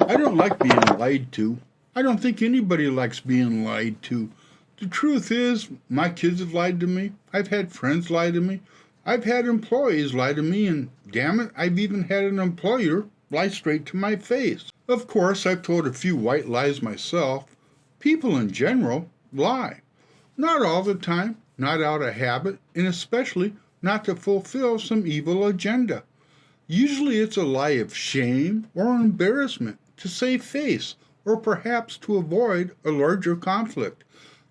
I don't like being lied to. I don't think anybody likes being lied to. The truth is, my kids have lied to me. I've had friends lie to me. I've had employees lie to me, and damn it, I've even had an employer lie straight to my face. Of course, I've told a few white lies myself. People in general lie. Not all the time, not out of habit, and especially not to fulfill some evil agenda. Usually it's a lie of shame or embarrassment, to save face, or perhaps to avoid a larger conflict.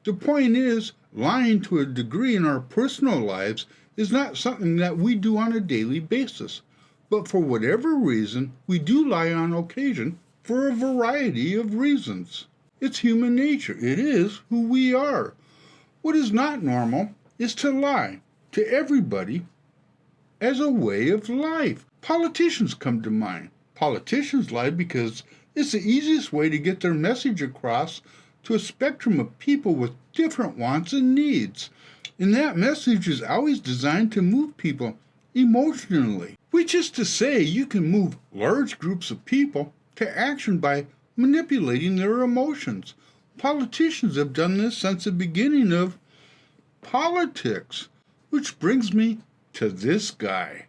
The point is, lying to a degree in our personal lives is not something that we do on a daily basis. But for whatever reason, we do lie on occasion for a variety of reasons. It's human nature. It is who we are. What is not normal is to lie to everybody as a way of life. Politicians come to mind. Politicians lie because it's the easiest way to get their message across to a spectrum of people with different wants and needs. And that message is always designed to move people emotionally, which is to say you can move large groups of people to action by manipulating their emotions. Politicians have done this since the beginning of politics, which brings me to this guy.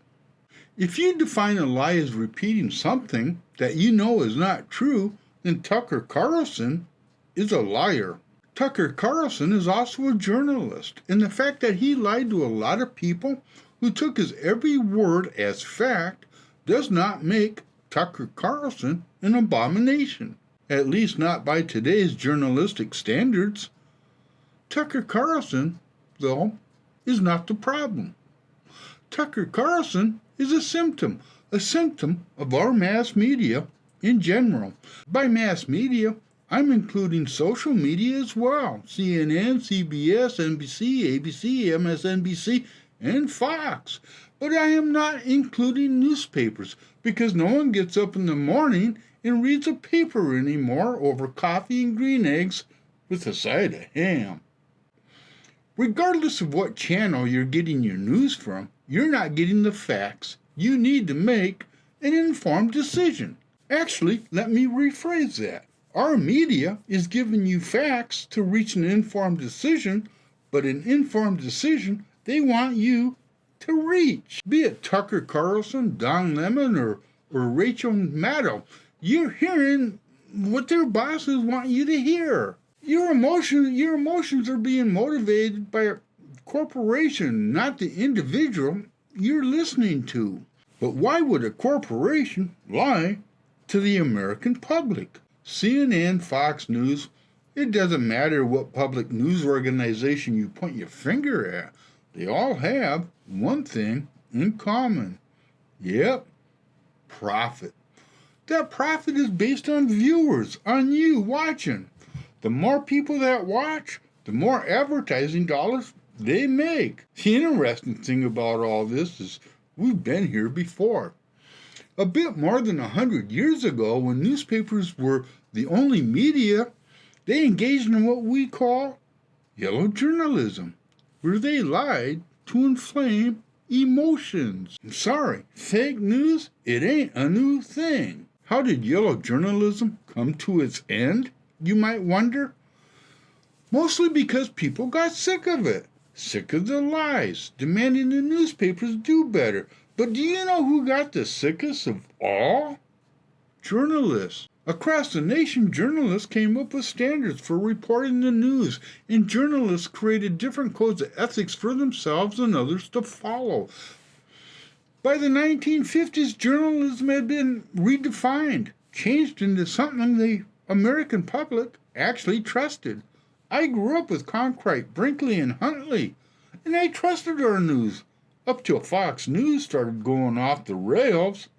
If you define a lie as repeating something that you know is not true, then Tucker Carlson is a liar. Tucker Carlson is also a journalist, and the fact that he lied to a lot of people who took his every word as fact does not make Tucker Carlson an abomination, at least not by today's journalistic standards. Tucker Carlson, though, is not the problem. Tucker Carlson is a symptom of our mass media in general. By mass media, I'm including social media as well. CNN, CBS, NBC, ABC, MSNBC, and Fox. But I am not including newspapers because no one gets up in the morning and reads a paper anymore over coffee and green eggs with a side of ham. Regardless of what channel you're getting your news from, you're not getting the facts you need to make an informed decision. Actually, let me rephrase that. Our media is giving you facts to reach an informed decision, but an informed decision they want you to reach. Be it Tucker Carlson, Don Lemon, or Rachel Maddow, you're hearing what their bosses want you to hear. Your emotions are being motivated by a corporation, not the individual you're listening to. But why would a corporation lie to the American public? CNN, Fox News, it doesn't matter what public news organization you point your finger at. They all have one thing in common. Yep, profit. That profit is based on viewers, on you watching. The more people that watch, the more advertising dollars they make. The interesting thing about all this is we've been here before. A bit more than 100 years ago, when newspapers were the only media, they engaged in what we call yellow journalism, where they lied to inflame emotions. I'm sorry, fake news, it ain't a new thing. How did yellow journalism come to its end, you might wonder? Mostly because people got sick of it, sick of the lies, demanding the newspapers do better. But do you know who got the sickest of all? Journalists. Across the nation, journalists came up with standards for reporting the news, and journalists created different codes of ethics for themselves and others to follow. By the 1950s, journalism had been redefined, changed into something the American public actually trusted. I grew up with Cronkite, Brinkley, and Huntley, and I trusted our news, up till Fox News started going off the rails.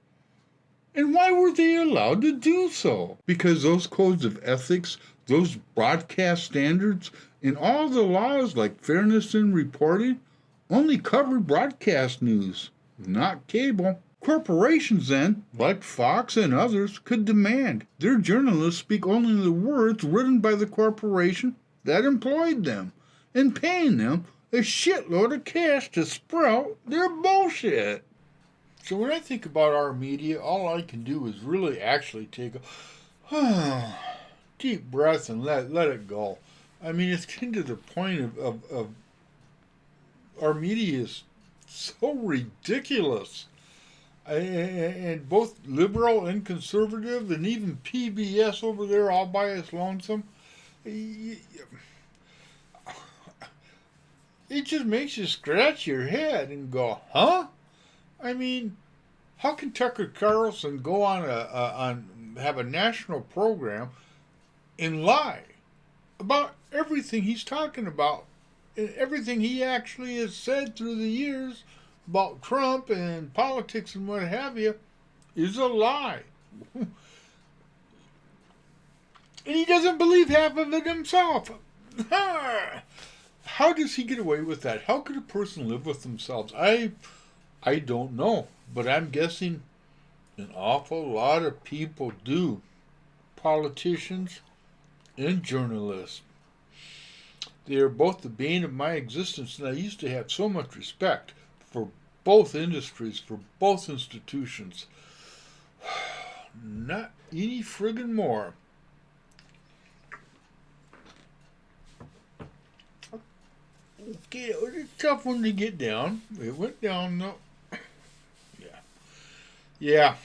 And why were they allowed to do so? Because those codes of ethics, those broadcast standards, and all the laws like fairness in reporting only covered broadcast news, not cable. Corporations then, like Fox and others, could demand their journalists speak only the words written by the corporation that employed them, and paying them a shitload of cash to sprout their bullshit. So when I think about our media, all I can do is really actually take Deep breath and let it go. I mean, it's getting to the point of our media is so ridiculous. And both liberal and conservative, and even PBS over there all by its lonesome. It just makes you scratch your head and go, huh? I mean, how can Tucker Carlson go on have a national program and lie about everything he's talking about and everything he actually has said through the years about Trump and politics and what have you is a lie. And he doesn't believe half of it himself. How does he get away with that? How could a person live with themselves? I don't know, but I'm guessing an awful lot of people do. Politicians and journalists. They are both the bane of my existence, and I used to have so much respect for both industries, for both institutions. Not any friggin' more. Okay, it was a tough one to get down. It went down, though. Yeah,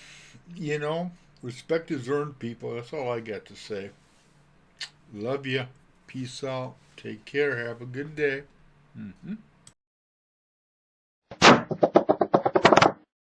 respect is earned, people. That's all I got to say. Love you. Peace out. Take care. Have a good day. Mm-hmm.